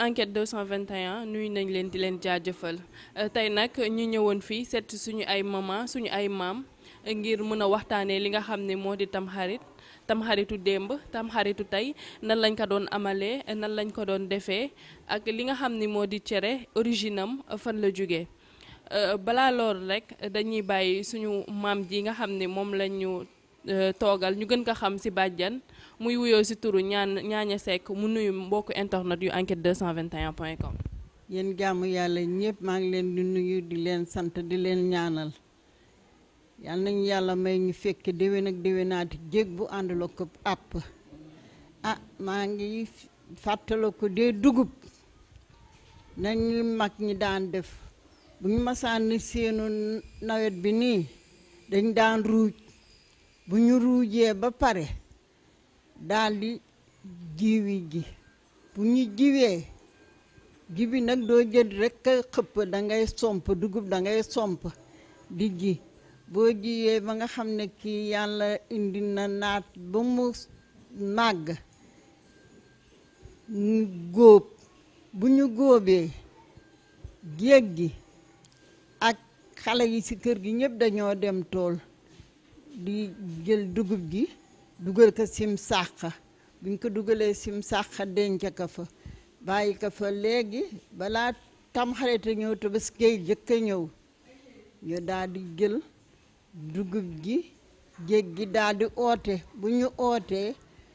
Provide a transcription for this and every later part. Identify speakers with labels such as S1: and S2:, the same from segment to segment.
S1: enquête 221 nuyu nañ leen di leen jaajëfal tey nag ñu ñëwoon fii seet suñu ay maman suñu ay maam ngir mën a waxtaanee li nga xam ne moo di tamxarit tamxaritu démb tamxaritu tey nan lañ ko doon amalee nan lañ ko doon defee ak li nga xam ni moo di cere origine am fan la jógee balaa loolu rek dañuy bàyyi suñu maam ji nga xam ne moom lañ ñu toogal ñu gën ko xam ci bàjjan muy wuyoo ci turu ñaaña Seck mu nuyu mbokku internet yu enquête 221.com.
S2: yéen jàmm yàlla ñëpp maa ngi leen di nuyu di leen sant di leen ñaanal yal nañu yàlla may ñu fekk déwén ak déwénaati jég bu àndaloo ko àpp maa ngi fàttaloo ko dee dugub nañu mag ñi daan def bu ñu masaan ni seenu nawet bi nii dañ daan ruuj bu ñu ruujee ba pare daldi jiwi ji bu ñu jiwee ji bi nag doo jël rekk a xëpp dangay somp dugub dangay somp di ji boo jiyee ba nga xam ne kii yàlla indi na naat ba mu màgg ñu góob bu ñu góobee géej gi ak xale yi ci kër gi ñëpp dañoo dem tool di jël dugub ji dugal ko sim sàq buñ ko dugalee sim sàq denc ko fa bàyyi ko fa léegi balaa tamxarit a ñëw Tabaski jëkk a ñëw ñu daal di jël dugub ji géej gi daal di oote bu ñu ootee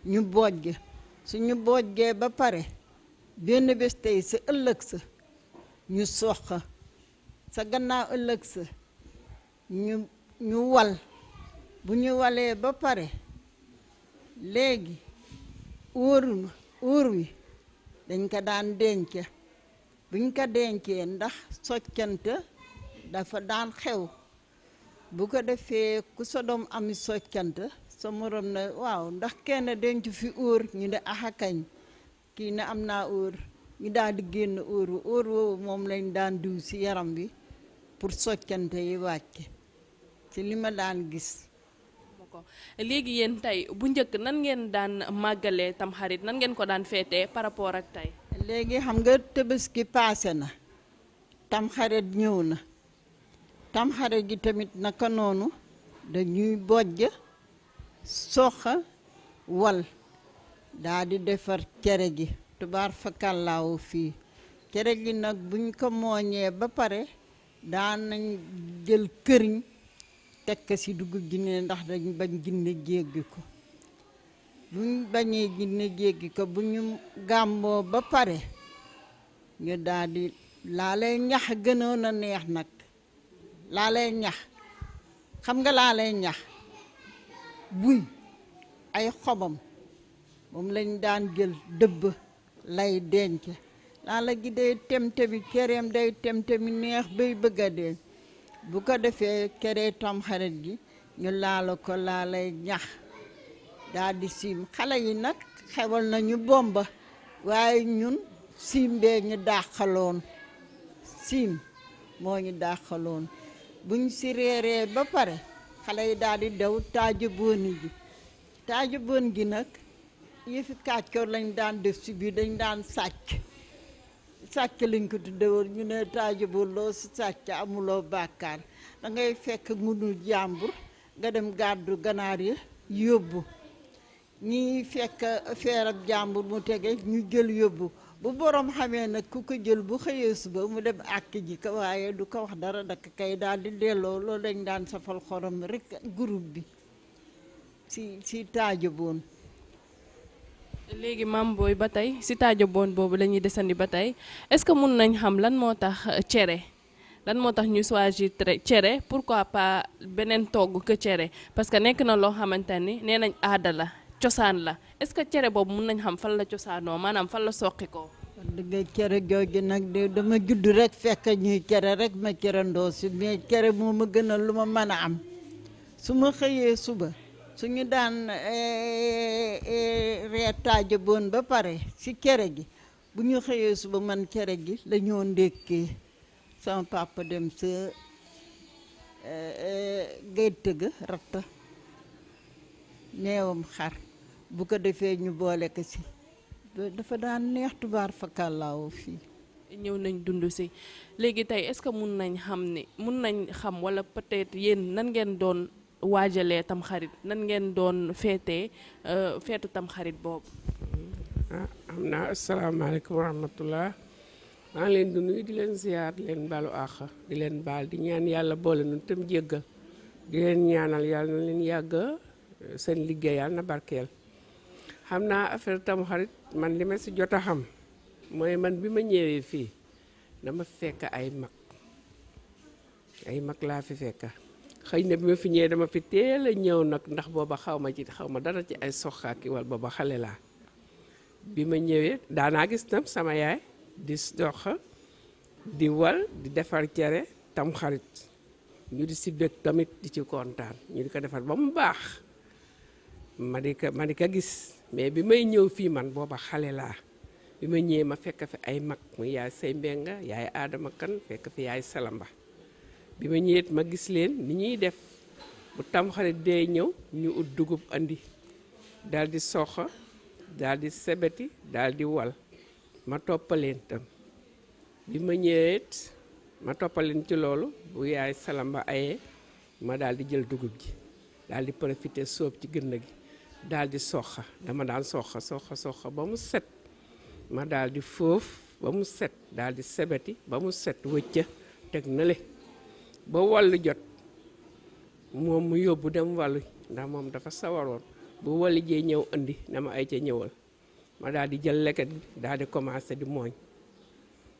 S2: ñu bojj suñu bojjee ba pare benn bés tey sa ëllëg sa ñu soq sa gannaaw ëllëg sa ñu wal bu ñu walee ba pare léegi uur wi dañ ko daan denc buñ ko dencee ndax soccante dafa daan xew bu ko defee ku sa doom ami soccante sa morom na waaw ndax kenn denc fi uur ñu ne axakañ kii ne am naa uur ñu daal di génn uur woowu moom lañ daan diw ci yaram bi pour soccante yi wàcc ci li ma daan gis.
S1: léegi yéen tey bu njëkk nan ngeen daan màggalee tamxarit nan ngeen ko daan feetee par rapport ak tey.
S2: léegi xam nga Tabaski paase na tamxarit ñëw na tamxarit gi tamit naka noonu dañuy bojj soxa wal daa di defar cere ji tubaar fa kàllaawu fii cere ji nag buñ ko mooñee ba pare daan nañ jël këriñ tekk ci dugub ji ne ndax dañ bañ jinne jéggi ko buñ bañee jinne jéggi ko bu ñu gàmmoo ba pare ñu daldi laalay ñax gënoon a neex nag laalay ñax xam nga laalay ñax buy ay xobam moom lañ daan jël dëbb lay denc laala gi day temtemi kereem day temtemi neex bay bëgg a dee bu ko defee kere tamxarit gi ñu laala ko laalay ñax daldi siim xale yi nag xewal nañu bomba waaye ñun siim bee ñu dàqaloon siim moo ñu dàqaloon buñ si reeree ba pare xale yi daldi dew taaju booni ji taaju boon gi nag yëfi kàccoor lañ daan def si biir dañ daan sàcc lañ ko tuddewoon ñu ne taaju boon loo si sàcc amuloo bàkkaar dangay fekk ngunul jàmbur nga dem gàddu ganaar yi yóbbu ñi fekk feerab jàmbur mu tege ñu jël yóbbu bu borom xamee nag ku ko jël bu xëyee suba mu dem àkk ji ko waaye du ko wax dara dakk kay daal di delloo loolu dañ daan safal xorom rek groupe bi si taaju boon
S1: léegi Mame Boye ba tey si taaju boon boobu la ñuy desandi ba tey est-ce que mun nañ xam lan moo tax cere lan moo tax ñu choisir cere pourquoi pas beneen togg que cere parce que nekk na loo xamante ni nee nañ aada la cosaan la est-ce que cere boobu mun nañ xam fan la cosaanoo maanaam fan la soqi ko
S2: dëgg cere jooju nag de dama judd rek fekk ñuy cere rek ma cere ndoo si mais cere moo ma gënal lu ma mën a am su ma xëyee suba suñu daan reer taaja boon ba pare si cere gi bu ñu xëyee suba man cere gi la ñoo ndékkee sama papa dem sa gétt ga ratta neewam xar bu ko defee ñu boole ko si dafa daan neex tubaar fakàllaawu fii.
S1: ñëw nañ dund si léegi tey est-ce que mun nañ xam wala peut-être yéen nan ngeen doon waajalee tamxarit nan ngeen doon feetee feetu tamxarit boobu.
S3: am naa asalaamaaleykum wa rahmatullah maa ngi leen di nuyu di leen ziar di leen baalu àq di leen baal di ñaan yàlla boole nu tam jéggal di leen ñaanal yàlla na leen yàgg seen liggéey yàlla na barkeel. xam naa affaire tamxarit man li ma si jot a xam mooy man bi ma ñëwee fii dama fekk ay mag laa fi fekk xëy na bi ma fi ñëwee dama fi teel a ñëw nag ndax booba xaw ma dara ci ay soxaaki wala booba xale laa. bi ma ñëwee daanaa gis tam sama yaay di dox di wal di defar cere tamxarit ñu di si bég tamit di ci kontaan ñu di ko defar ba mu baax ma di ko gis mais bi may ñëw fii man booba xale laa bi ma ñëwee ma fekk fi ay mag muy yaay say mbenga yaay aadama kan fekk fi yaay salamba bi ma ñëwee ma gis leen ni ñuy def bu tamxarit dee ñëw ñu ut dugub andi daal di soxa daal di sebeti daal di wal ma toppaleen tam bi ma ñëweet ma toppaleen ci loolu bu yaay salamba ayee ma daal di jël dugub ji daal di profité sóob ci gënn gi daal di soxa dama daan soxa ba mu set ma daal di foof ba mu set daal di sebeti ba mu set wëcca teg na le ba wallu jot moom mu yóbbu dem wallu ndax moom dafa sawaroon bu wali jee ñëw andi dama ay ca ñëwal ma daal di jël leket bi daal di commencé di mooñ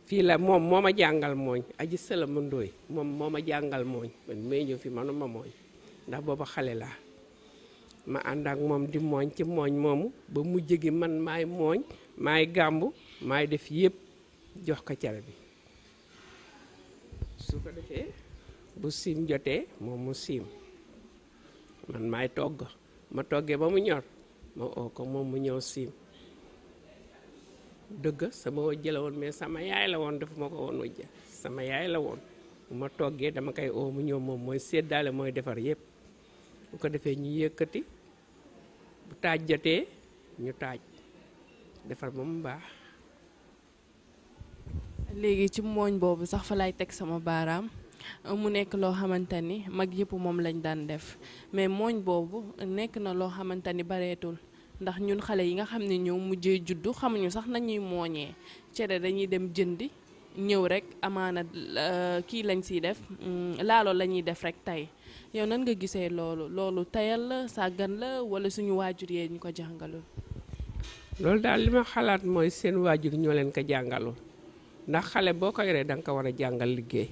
S3: fii la moom moo ma jàngal mooñ aji sëla ma ndooy moom moo ma jàngal mooñ man may ñëw fi manuma mooñ ndax booba xale laa ma ànd ak moom di mooñ ci mooñ moomu ba mujj gi man maay mooñ maay gàmbu maay def yëpp jox ko cere bi su ko defee bu siim jotee moom mu siim man maay togg ma toggee ba mu ñor ma oo ko moom mu ñëw siim dëgg sama wajja la woon mais sama yaay la woon dafa ma ko woon wajja sama yaay la woon bu ma toggee dama koy oo mu ñëw moom mooy séddaale mooy defar yëpp bu ko defee ñu yëkkati bu taaj jotee ñu taaj defar ba mu baax.
S1: léegi ci mooñ boobu sax fa lay teg sama baaraam mu nekk loo xamante ni mag yëpp moom lañ daan def mais mooñ boobu nekk na loo xamante ni bareetul ndax ñun xale yi nga xam ne ñoo mujjee juddu xamuñu sax nañuy mooñee cere dañuy dem jëndi ñëw rek amaana kii lañ siy def laalo la ñuy def rek tey yow nan nga gisee loolu tayal la sàggan la wala suñu waajur yee ñu ko jàngalul.
S3: loolu daal li ma xalaat mooy seen waajur ñoo leen ko jàngalul ndax xale boo ko yoree da nga ko war a jàngal liggéey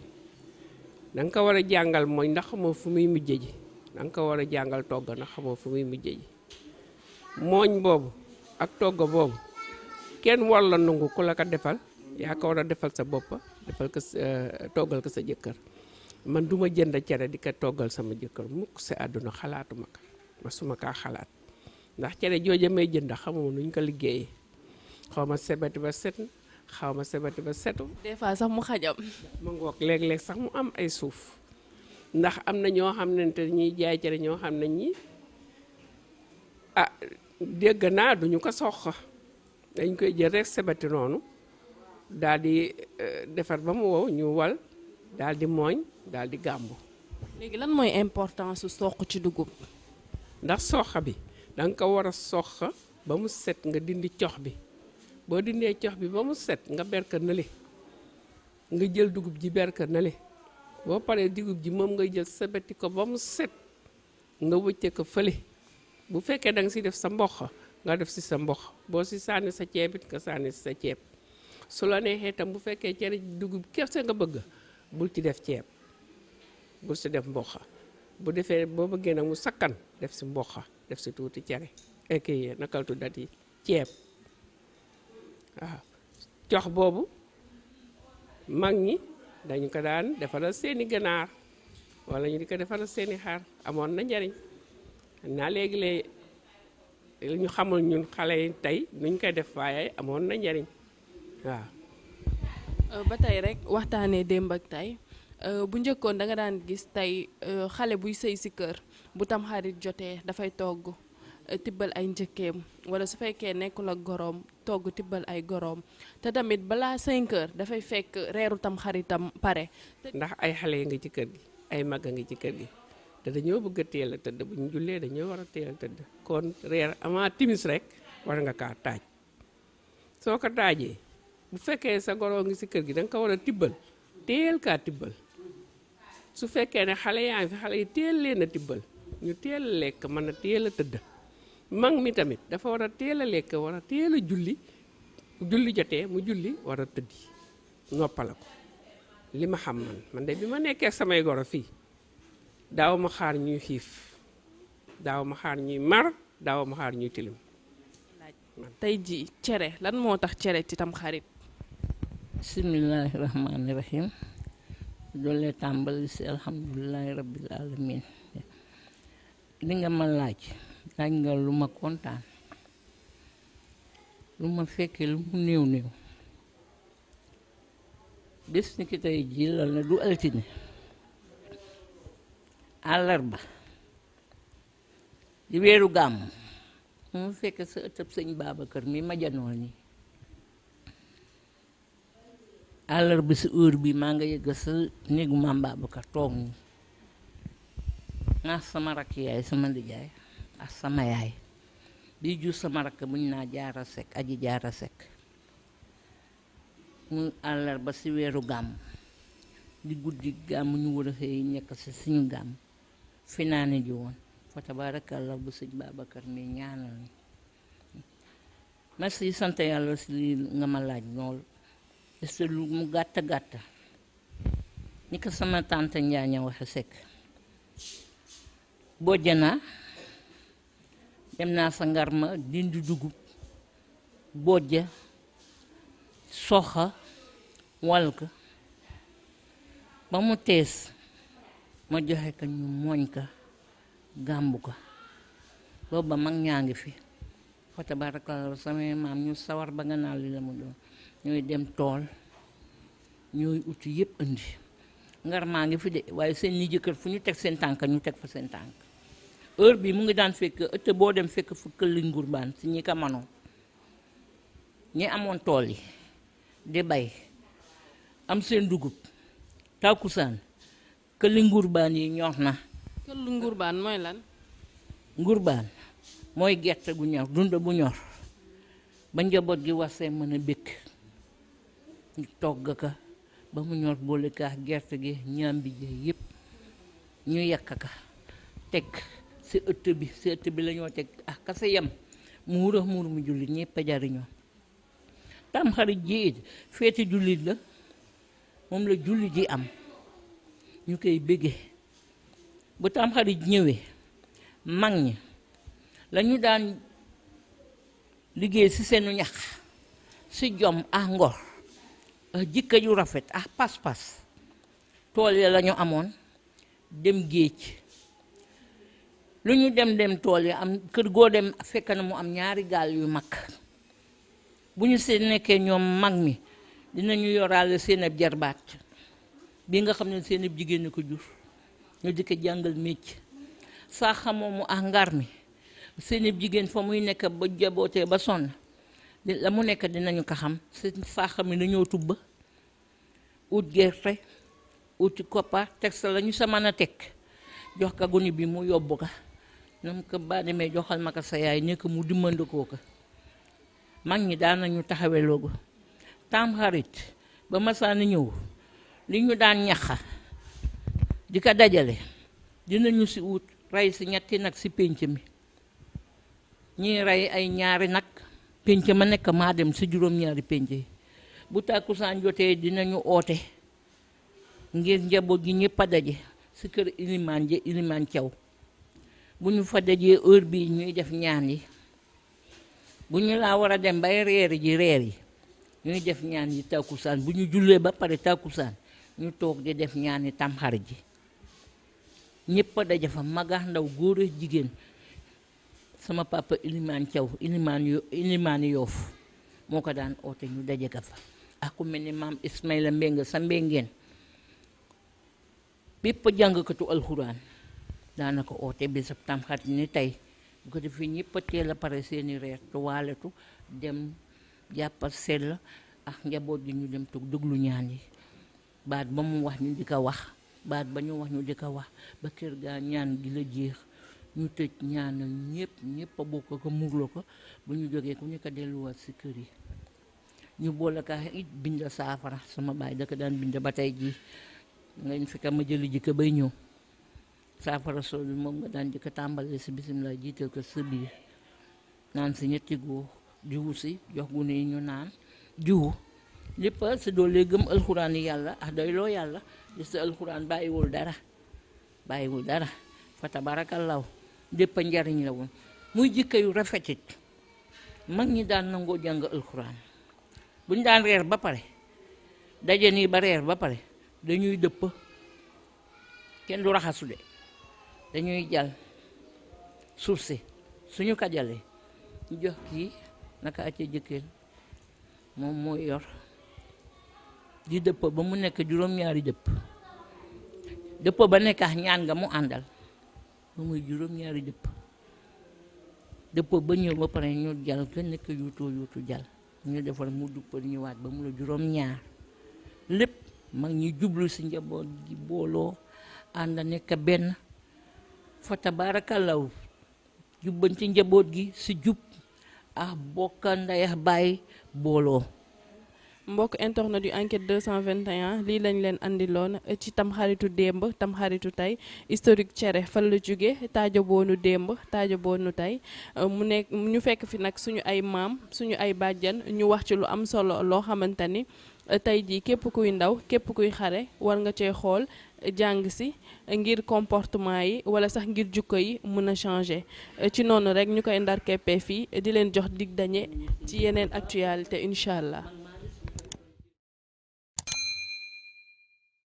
S3: da nga ko war a jàngal mooy ndax xamoo fu muy mujje ji da nga ko war a jàngal togg ndax xamoo fu muy mujje ji mooñ boobu ak togg boobu kenn war la nangu ku la ko defal yaa ko war a defal sa bopp defal ko toggal ko sa jëkkër man duma jënd cere di ko toggal sama jëkkër mukk si àdduna xalaatuma ko ma suma kaa xalaat ndax cere jooja may jënd xamuma nuñ ko liggéeyee xaw ma sebeti ba set xaw ma sebeti ba setu
S1: des fois sax mu xajam.
S3: ma ngoog léeg-léeg sax mu am ay suuf ndax am na ñoo xam ne te ñuy jaay cere ñoo xam ne ñi dégg naa duñu ko sox dañ koy jël rek sebeti noonu daal di defar ba mu wow ñu wal daal di mooñ daal di gàmbu.
S1: léegi lan mooy importance su soq ci dugub.
S3: ndax soxa bi da nga ko war a soxa ba mu set nga dindi cox bi boo dindee cox bi ba mu set nga berka nale nga jël dugub ji berka nale boo paree dugub ji moom ngay jël sebeti ko ba mu set nga wëcce ko fële bu fekkee da nga si def sa mboq nga def si sa mboq boo si sànni sa ceeb it nga sànni si sa ceeb su la neexee tam bu fekkee cere dugub kese nga bëgg bul ci def ceeb bul si def mboq bu defee boo bëggee nag mu sakkan def si mboq def si tuuti cere ek nakal tuddati ceeb waaw cox boobu mag ñi dañu ko daan defaral seeni ganaar wala ñu di ko defaral seeni xar amoon na njariñ naa léegi-léeg ñu xamul ñun xale yi tey nuñ koy def waaye amoon na njariñ waaw.
S1: ba tey rek waxtaanee démb ak tey bu njëkkoon da nga daan gis tey xale buy sëy si kër bu tam xarit jotee dafay togg tibbal ay njëkkeem wala su fekkee nekkul ak goroom togg tibbal ay goroom te tamit balaa 5 heures dafay fekk reeru Tamxaritam pare.
S3: ndax ay xale nga ci kër gi ay mag a ngi ci kër gi te dañoo bëgg a teel a tëdd bu ñu jullee dañoo war a teel a tëdd kon reer avant timis rek war nga kaa taaj soo ko taajee bu fekkee sa goroo ngi si kër gi da nga ko war a tibbal teel kaa tibbal su fekkee ne xale yaa ngi fi xale yi teel leen a tibbal ñu teel a lekk mën a teel a tëdd mag mi tamit dafa war a teel a lekk war a teel a julli julli jotee mu julli war a tëddi noppala ko li ma xam man de bi ma nekkee samay goro fii daaw ma xaar ñuy xiif daaw ma xaar ñuy mar daaw ma xaar ñuy tilim.
S1: tey ji cere lan moo tax cere ci Tamxarit.
S4: bismillaahi rahmaani rahim doole tàmbali si alhamdulilahi rabbil alamin li nga ma laaj nga lu ma kontaan lu ma fekkee lu mu néew néew bés ni ki tey jii la ne du altine àllarba di weeru gàmm mu fekk sa ëttëb sëñ Babacar mi ma janool nii àllarba si heure bi maa nga yëgg sa néegu maam Babacar toog nii naa sama rakk yaay sama ndijaay ak sama yaay di jur sama rakk buñ naa jaara sekk aji jaara sekk mu àllarba si weeru gàmm di guddi gàmm ñu war a xëy nekk si suñu gàmm finaane ji woon fa tabarakallah bu sëñ Babacar mi ñaanal ni merci sant yàlla si li nga ma laaj lool est lu mu gàtta gàtta ni ko sama tante Njaaña waxe sekk bojja naa dem naa sa ngar ma dindi dugub bojja soxa wal ko ba mu tees ma joxe ko ñu mooñ ko gàmbu ko booba mag ñaa ngi fi fa tabarakallah samay maam ñu sawar ba nga naan li la mu doon ñooy dem tool ñooy uti yëpp indi ngar maa ngi fi de waaye seen ni jëkkër fu ñu teg seen tànk ñu teg fa seen tànk heure bi mu ngi daan fekk ëtt boo dem fekk fu këlli ngurbaan si ñi ko manoon ñi amoon tool yi di bay am seen dugub tàkkusaan këlli ngurbaan yi ñor na.
S1: këlli ngurbaan mooy lan.
S4: ngurbaan mooy gerte gu ñor dund bu ñor ba njaboot gi wasee mën a békk ñu togg ka ba mu ñor boole kaa gerte gi ñambi ji yépp ñu yàq ka teg si ëtt bi lañoo teg ak kasa yem mu wurax muur mu jullit ñépp a jariñoo Tamxarit ji feeti jullit la moom la jullit ji am ñu koy béggee bu Tamxarit ñëwee mag ñi lañu daan liggéey ci seenu ñax ci jom ak ngor ak jikko yu rafet ak pas-pas tool ya lañu amoon dem géej lu ñu dem tool ya am kër goo dem fekk na mu am ñaari gaal yu mag bu ñu seen nekkee ñoom mag mi dinañu yoraale seen ab jarbaat bi nga xam ne seen ab jigéen ñi ko jur ñu di ko jàngal mécc saa xamoo mu ak ngar mi seen ab jigéen fa muy nekk ba jabootee ba sonn la mu nekk dinañu ko xam seen saaxa mi dañoo tubba ut gerte uti koppar teg sa la ñu sa mën a teg jox ka guni bi mu yóbbu ka nam ko ba demee joxal ma ko sa yaay nekk mu dimmandikoo ko mag ñi daan nañu taxawe loogu Tamxarit ba masaana ñëw li ñu daan ñaxa di ko dajale dinañu si ut rey si ñetti nag si pénc mi ñii rey ay ñaari nag pénc ma nekk maa dem si juróom-ñaari pénc yi bu tàkkusaan jotee dinañu oote ngir njaboot gi ñëpp a daje si kër ilimaan ji ilimaan Caw bu ñu fa dajee heure bii ñuy def ñaan yi bu ñu laa war a dem bay reer yi ñuy def ñaan yi tàkkusaan bu ñu jullee ba pare tàkkusaan ñu toog di def ñaan yi Tamxarit ji ñëpp a daje fa magax ndaw góor ak jigéen sama papa ilimaan Caw ilimaan Yoof moo ko daan oote ñu daje ka fa ak ku mel ni maam Ismaïla Mbeng sa mbengeen bépp jàngkatu alxuraan daanaka oote bi sa Tamxarit ni tey bu ko defee ñëpp a teel a pare seeni reer te waaletu dem jàppal sell ak njaboot gi ñu dem toog déglu ñaan yi baat ba mu wax ñu di ko wax baat ba ñu wax ñu di ko wax ba kër gaa ñaan gi la jeex ñu tëj ñaanal ñëpp a bokk ko murlo ko bu ñu jógee ku ñu ko delluwaat si kër yi ñu boole ka it bind saafara sama baay da ko daan bind ba tey jii ngañ fekk ma jëli jikko bay ñëw saafara soodu moom nga daan jëkk tàmbale si bisimilah jiital ko sa biir naan si ñetti góor jiwu si jox gune yi ñu naan jiwu lépp si doolee gëm alxuraan yi yàlla ak doy loo yàlla di sa alxuraan bàyyiwul dara fa tabarakallahu lépp a njariñ la woon muy jikko yu rafetit mag ñi daan nangoo jàng alxuraan buñ daan reer ba pare daje nii ba reer ba pare dañuy dëpp kenn du raxasu de dañuy jal suuf si suñu kajalee ñu jox kii naka acca jëkkër moom mooy yor di dëpp ba mu nekk juróom-ñaari dëpp ba nekk ak ñaan nga mu àndal ba muy juróom-ñaari dëpp ba ñëw ba pare ñu jal ka nekk yuutu jal ñu defar mu duppal ñëwaat ba mu la juróom-ñaar lépp mag ñi jublu si njaboot gi booloo ànd nekk benn fa tabaarakallaahu jubbanti njaboot gi si jub ah bokka ndey ak baay booloo.
S1: mbokk internet yu enquête 221 lii lañ leen andiloon ci tamxaritu démb tamxaritu tey historique cere fan la jóge taajo boonu démb taajo boonu tey mu nekk ñu fekk fi nag suñu ay maam suñu ay bàjjan ñu wax ci lu am solo loo xamante ni tey jii képp kuy ndaw képp kuy xare war nga cee xool jàng si ngir comportement yi wala sax ngir jukko yi mën a changer ci noonu rek ñu koy ndar keppee fii di leen jox dig dañe ci yeneen actualité incha allah.